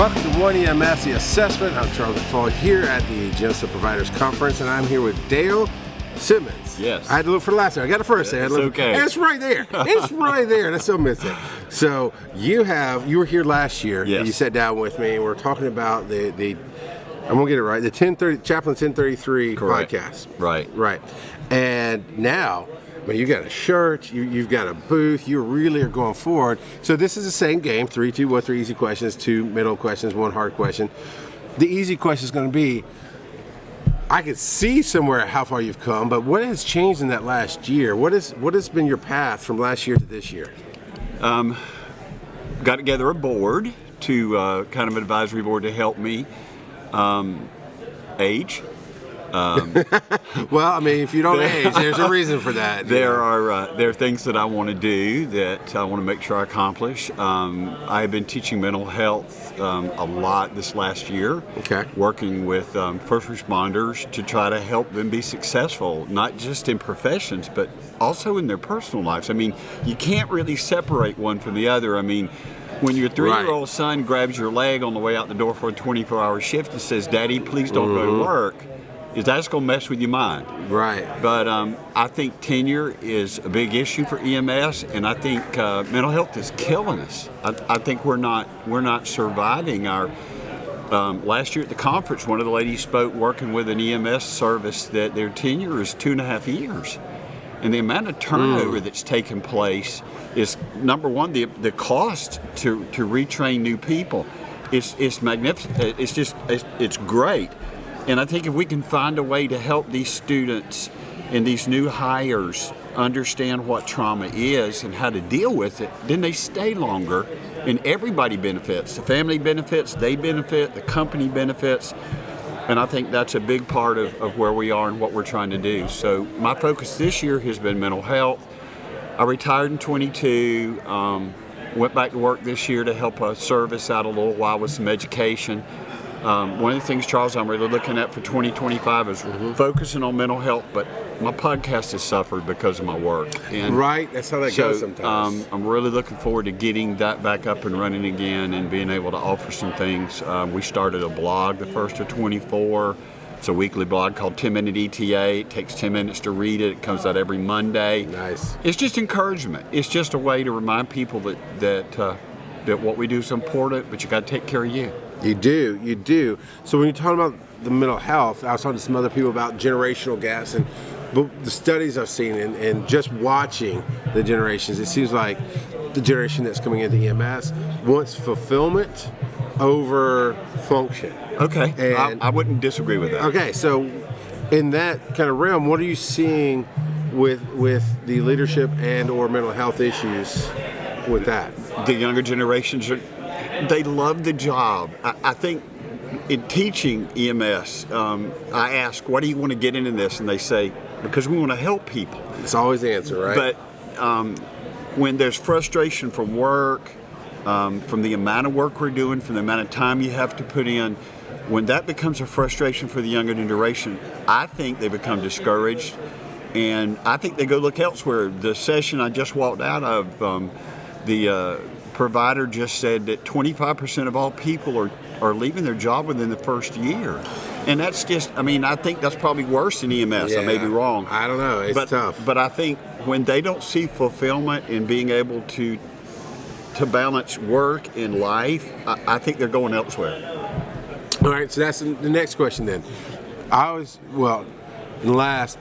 Welcome to One EMS, the assessment. I'm Charles McFall here at the Genesis Providers Conference, and I'm here with Dale Simmons. Yes. I had to look for the last name. I got it first. It's okay. It's right there. It's right there, and I still miss it. So you were here last year. Yes. And you sat down with me, and we were talking about the I'm gonna get it right. The Chaplain 1033 Correct. podcast. Right. And now, you got a shirt, you've got a booth, you really are going forward. So this is the same game, 3, 2, 1, 3 easy questions, 2 middle questions, 1 hard question. The easy question is going to be, I could see somewhere how far you've come, but what has changed in that last year? What has been your path from last year to this year? Got together a board to kind of advisory board to help me age. Well, if you don't age, there's a reason for that. There are things that I want to do that I want to make sure I accomplish. I have been teaching mental health a lot this last year. Okay. Working with first responders to try to help them be successful, not just in professions, but also in their personal lives. You can't really separate one from the other. When your 3-year-old son grabs your leg on the way out the door for a 24-hour shift and says, "Daddy, please don't go to work," that's going to mess with your mind. Right. But I think tenure is a big issue for EMS, and I think mental health is killing us. I think we're not surviving our. Last year at the conference, one of the ladies spoke working with an EMS service that their tenure is 2.5 years. And the amount of turnover that's taken place is, number one, the cost to retrain new people is magnificent. It's great. And I think if we can find a way to help these students and these new hires understand what trauma is and how to deal with it, then they stay longer and everybody benefits. The family benefits, they benefit, the company benefits. And I think that's a big part of where we are and what we're trying to do. So my focus this year has been mental health. I retired in 22, went back to work this year to help a service out a little while with some education. One of the things, Charles, I'm really looking at for 2025 is focusing on mental health, but my podcast has suffered because of my work. And right, that's how that goes sometimes. I'm really looking forward to getting that back up and running again and being able to offer some things. We started a blog, the first of 24. It's a weekly blog called 10-Minute ETA. It takes 10 minutes to read it. It comes out every Monday. Nice. It's just encouragement. It's just a way to remind people that what we do is important, but you got to take care of you. You do. So when you're talking about the mental health, I was talking to some other people about generational gaps, but the studies I've seen and just watching the generations, it seems like the generation that's coming into EMS wants fulfillment over function. Okay, and I wouldn't disagree with that. Okay, so in that kind of realm, what are you seeing with the leadership and or mental health issues with that? The younger generations they love the job. I think in teaching EMS, I ask, "Why do you want to get into this?" And they say, "Because we want to help people." It's always the answer, right? But when there's frustration from work, from the amount of work we're doing, from the amount of time you have to put in, when that becomes a frustration for the younger generation, I think they become discouraged, and I think they go look elsewhere. The session I just walked out of, the provider just said that 25% of all people are leaving their job within the first year. And that's just, I think that's probably worse in EMS. Yeah, I may be wrong. I don't know. It's tough. But I think when they don't see fulfillment in being able to balance work and life, I think they're going elsewhere. All right, so that's the next question then. In the last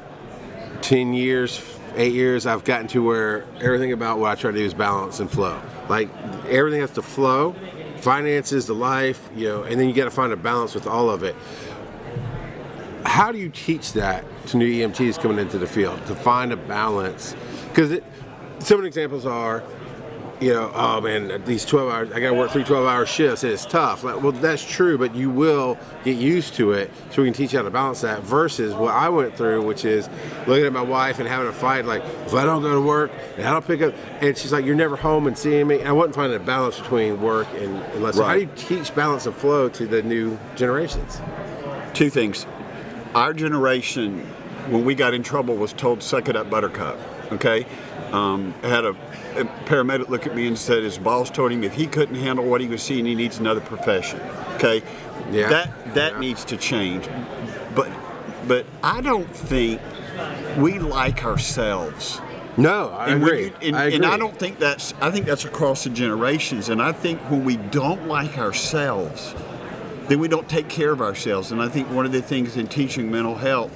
10 years, 8 years, I've gotten to where everything about what I try to do is balance and flow. Like everything has to flow, finances, the life, and then you got to find a balance with all of it. How do you teach that to new EMTs coming into the field to find a balance? Because some of the examples are, oh man, these 12 hours, I got to work 3 12-hour shifts. It's tough. Well, that's true, but you will get used to it, so we can teach you how to balance that versus what I went through, which is looking at my wife and having a fight, like, if I don't go to work and I don't pick up, and she's like, "You're never home and seeing me." And I wasn't finding a balance between work and less. So how do you teach balance and flow to the new generations? 2 things. Our generation, when we got in trouble, was told, "Suck it up, buttercup." Okay, I had a paramedic look at me and said his boss told him if he couldn't handle what he was seeing, he needs another profession. Okay, that needs to change. But I don't think we like ourselves. No, I agree. And I don't think I think that's across the generations. And I think when we don't like ourselves, then we don't take care of ourselves. And I think one of the things in teaching mental health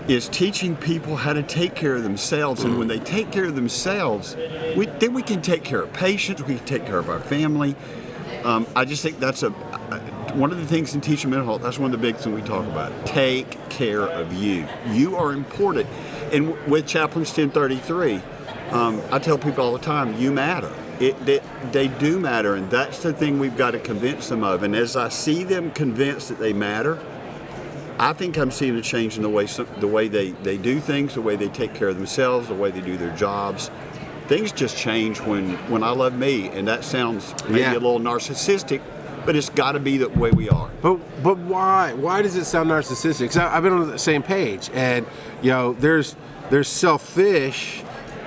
is teaching people how to take care of themselves. And when they take care of themselves, then we can take care of patients, we can take care of our family. I just think that's one of the things in teaching mental health, that's one of the big things we talk about. Take care of you. You are important. And with Chaplains 1033, I tell people all the time, you matter. They do matter, and that's the thing we've got to convince them of. And as I see them convinced that they matter, I think I'm seeing a change in the way they do things, the way they take care of themselves, the way they do their jobs. Things just change when I love me, and that sounds maybe a little narcissistic, but it's got to be the way we are. But why? Why does it sound narcissistic? Because I've been on the same page, and there's selfish,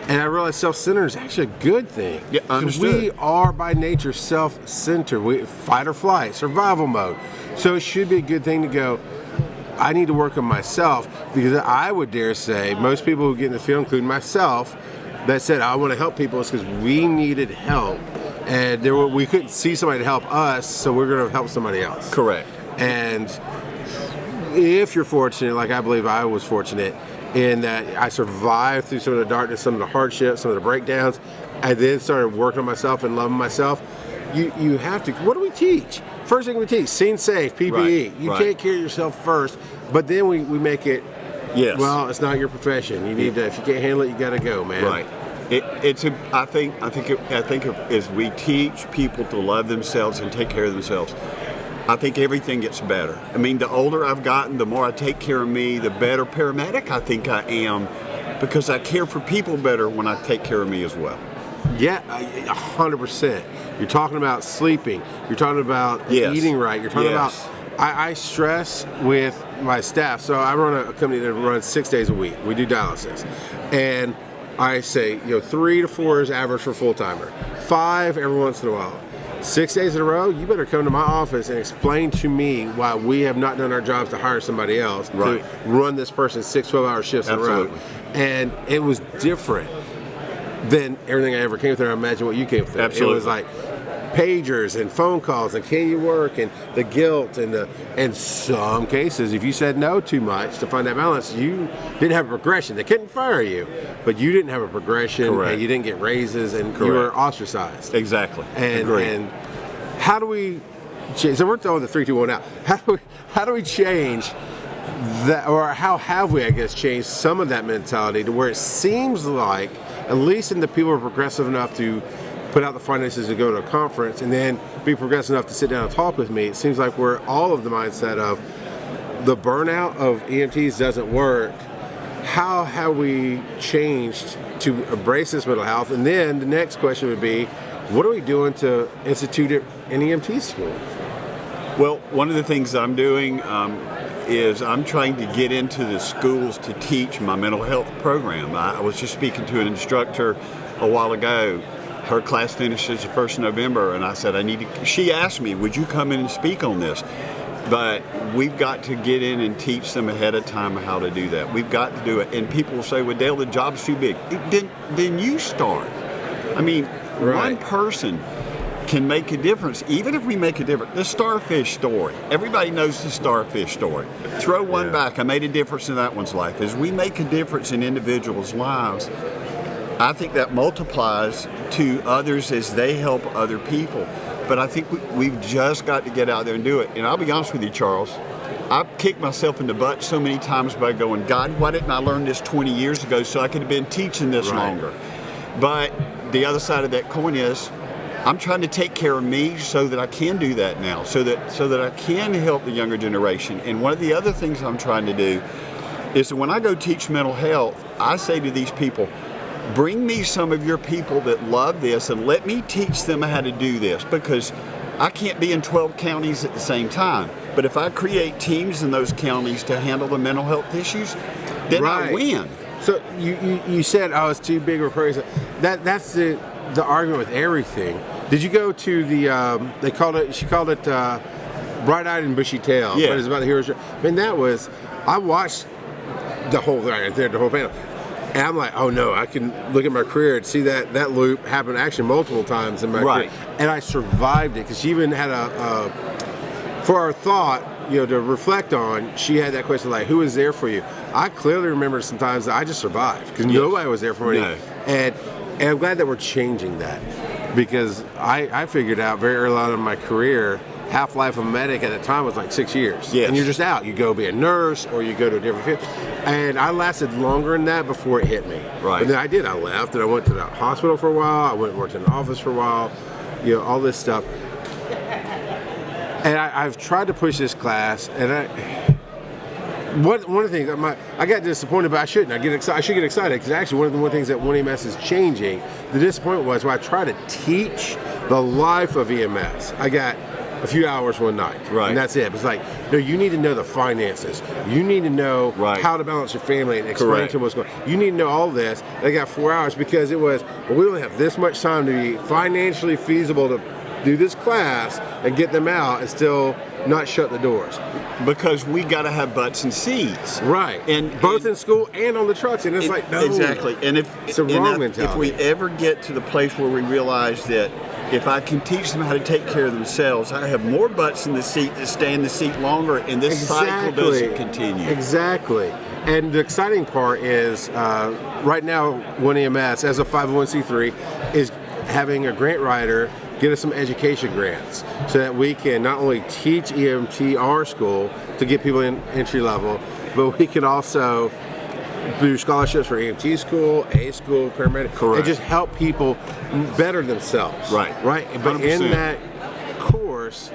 and I realize self-centered is actually a good thing. Yeah, understood. We are by nature self-centered. We fight or flight, survival mode. So it should be a good thing to go, I need to work on myself, because I would dare say most people who get in the field, including myself, that said I want to help people is because we needed help, and we couldn't see somebody to help us, so we're going to help somebody else. Correct. And if you're fortunate, like I believe I was fortunate, in that I survived through some of the darkness, some of the hardships, some of the breakdowns, I then started working on myself and loving myself. You have to. What do we teach? First thing we teach: scene safe, PPE. Right, you take care of yourself first, but then we make it. Yes. Well, it's not your profession. You need to. If you can't handle it, you got to go, man. Right. I think as we teach people to love themselves and take care of themselves, I think everything gets better. I mean, the older I've gotten, the more I take care of me, the better paramedic I think I am, because I care for people better when I take care of me as well. Yeah, 100%. You're talking about sleeping. You're talking about eating right. You're talking about. I stress with my staff. So I run a company that runs 6 days a week. We do dialysis, and I say 3 to 4 is average for full timer. 5 every once in a while. 6 days in a row, you better come to my office and explain to me why we have not done our jobs to hire somebody else to run this person 6 12-hour shifts in a row. And it was different than everything I ever came through. I imagine what you came through. Absolutely. It was like pagers and phone calls and can you work and the guilt and in some cases, if you said no too much to find that balance, you didn't have a progression. They couldn't fire you, but you didn't have a progression. Correct. And you didn't get raises and Correct. you were ostracized. Exactly. And how do we change? So we're throwing the 3, 2, 1 out. How do we change that, or how have we, I guess, changed some of that mentality to where it seems like, at least in the people who are progressive enough to put out the finances to go to a conference and then be progressive enough to sit down and talk with me, it seems like we're all of the mindset of the burnout of EMTs doesn't work. How have we changed to embrace this mental health? And then the next question would be, what are we doing to institute it in EMT school? Well, one of the things I'm doing is I'm trying to get into the schools to teach my mental health program. I was just speaking to an instructor a while ago. Her class finishes the 1st of November, and I said, she asked me, would you come in and speak on this? But we've got to get in and teach them ahead of time how to do that. We've got to do it. And people will say, well, Dale, the job's too big. Then you start. I mean, one person can make a difference. Even if we make a difference, the starfish story. Everybody knows the starfish story. Throw one back. I made a difference in that one's life. As we make a difference in individuals' lives, I think that multiplies to others as they help other people. But I think we've just got to get out there and do it. And I'll be honest with you, Charles, I've kicked myself in the butt so many times by going, God, why didn't I learn this 20 years ago so I could have been teaching this longer? But the other side of that coin is, I'm trying to take care of me so that I can do that now, so that I can help the younger generation. And one of the other things I'm trying to do is that when I go teach mental health, I say to these people, bring me some of your people that love this and let me teach them how to do this, because I can't be in 12 counties at the same time. But if I create teams in those counties to handle the mental health issues, then I win. So you said, oh, it's too big of a program. That's the argument with everything. Did you go to the she called it Bright-Eyed and Bushy Tail, Yeah. but it's about the heroes. I mean, I watched the whole thing, the whole panel, and I'm like, oh no, I can look at my career and see that loop happen actually multiple times in my career, and I survived it, because she even had for our thought, to reflect on, she had that question like, who was there for you? I clearly remember sometimes that I just survived, because nobody was there for me, and I'm glad that we're changing that, because I figured out very early on in my career, half-life of a medic at the time was like 6 years. Yes. And you're just out. You go be a nurse or you go to a different field. And I lasted longer than that before it hit me. Right. And then I did. I left and I went to the hospital for a while. I went and worked in an office for a while. All this stuff. And I've tried to push this class, and one of the things, I got disappointed, but I shouldn't. I should get excited, because actually one of the things that OneEMS is changing, the disappointment was when I tried to teach the life of EMS. I got a few hours one night, and that's it. It's like, no, you need to know the finances. You need to know how to balance your family and explain to them what's going on. You need to know all this. They got 4 hours, because it was, we only have this much time to be financially feasible to do this class and get them out and still not shut the doors. Because we got to have butts and seats. Right. And both in school and on the trucks. And it's like, no. Exactly. And it's a wrong mentality. If we ever get to the place where we realize that if I can teach them how to take care of themselves, I have more butts in the seat that stay in the seat longer, and this cycle doesn't continue. Exactly. And the exciting part is, right now, OneEMS, as a 501c3, is having a grant writer get us some education grants, so that we can not only teach EMT our school to get people in entry level, but we can also do scholarships for EMT school, A school, paramedic, and just help people better themselves. Right. But 100%. In that course,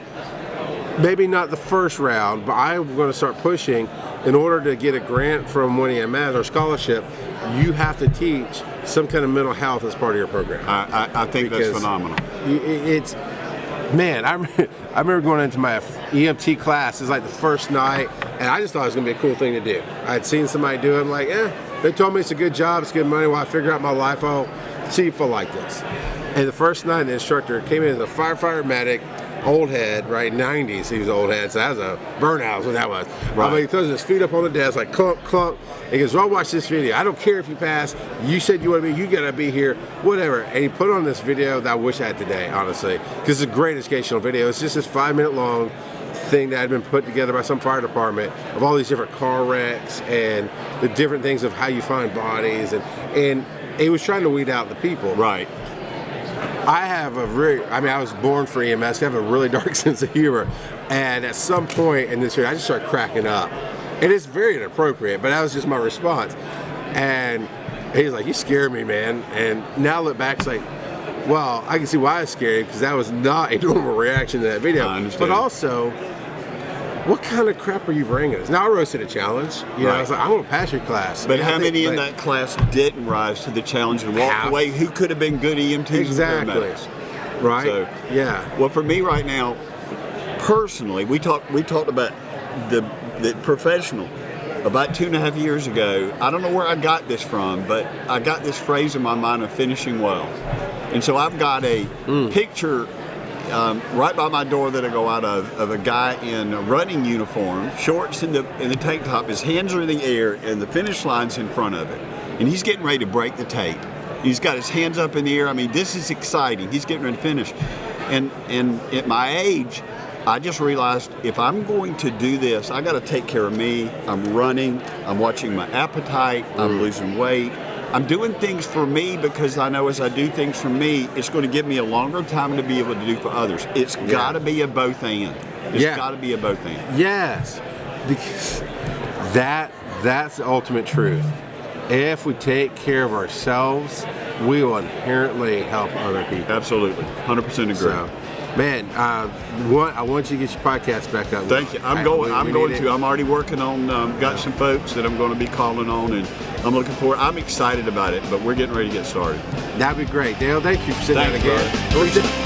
maybe not the first round, but I'm going to start pushing. In order to get a grant from OneEMS or scholarship, you have to teach some kind of mental health as part of your program. I think that's phenomenal. Man, I remember going into my EMT class. It's like the first night, and I just thought it was going to be a cool thing to do. I'd seen somebody do it. I'm like, they told me it's a good job, it's good money. While I figure out my life, I'll see if I like this. And the first night, the instructor came in as a firefighter medic, old head, right? 90s, he was old head, so that was a burnout, is what that was. I mean, he throws his feet up on the desk, like clunk, clunk. He goes, well, watch this video. I don't care if you pass. You said you want to be, you got to be here, whatever. And he put on this video that I wish I had today, honestly, because it's a great educational video. It's just this 5-minute long thing that had been put together by some fire department of all these different car wrecks and the different things of how you find bodies. And he was trying to weed out the people. Right. I was born for EMS. I have a really dark sense of humor. And at some point in this video, I just started cracking up. And it's very inappropriate, but that was just my response. And he's like, you scared me, man. And now I look back, it's like, well, I can see why I was scared, because that was not a normal reaction to that video. I understand. But also, what kind of crap are you bringing us? Now I roasted a challenge. I was like, I want to pass your class. But how many in that class didn't rise to the challenge and walk away who could have been good EMTs and paramedics? Right. So, yeah. Well, for me right now, personally, we talked about the professional. About 2.5 years ago, I don't know where I got this from, but I got this phrase in my mind of finishing well. And so I've got a picture right by my door that I go out of a guy in a running uniform, shorts in the tank top, his hands are in the air, and the finish line's in front of it. And he's getting ready to break the tape. He's got his hands up in the air. I mean, this is exciting. He's getting ready to finish. And at my age, I just realized if I'm going to do this, I got to take care of me. I'm running. I'm watching my appetite. I'm losing weight. I'm doing things for me because I know as I do things for me, it's going to give me a longer time to be able to do for others. It's got to be a both and. It's got to be a both and. Yes, because that's the ultimate truth. If we take care of ourselves, we will inherently help other people. Absolutely, 100% agree. So, man, I want you to get your podcast back up. Thank you. I'm going to. I'm already working on. Got some folks that I'm going to be calling on, and I'm looking forward. I'm excited about it, but we're getting ready to get started. That'd be great, Dale. Thank you for sitting down again.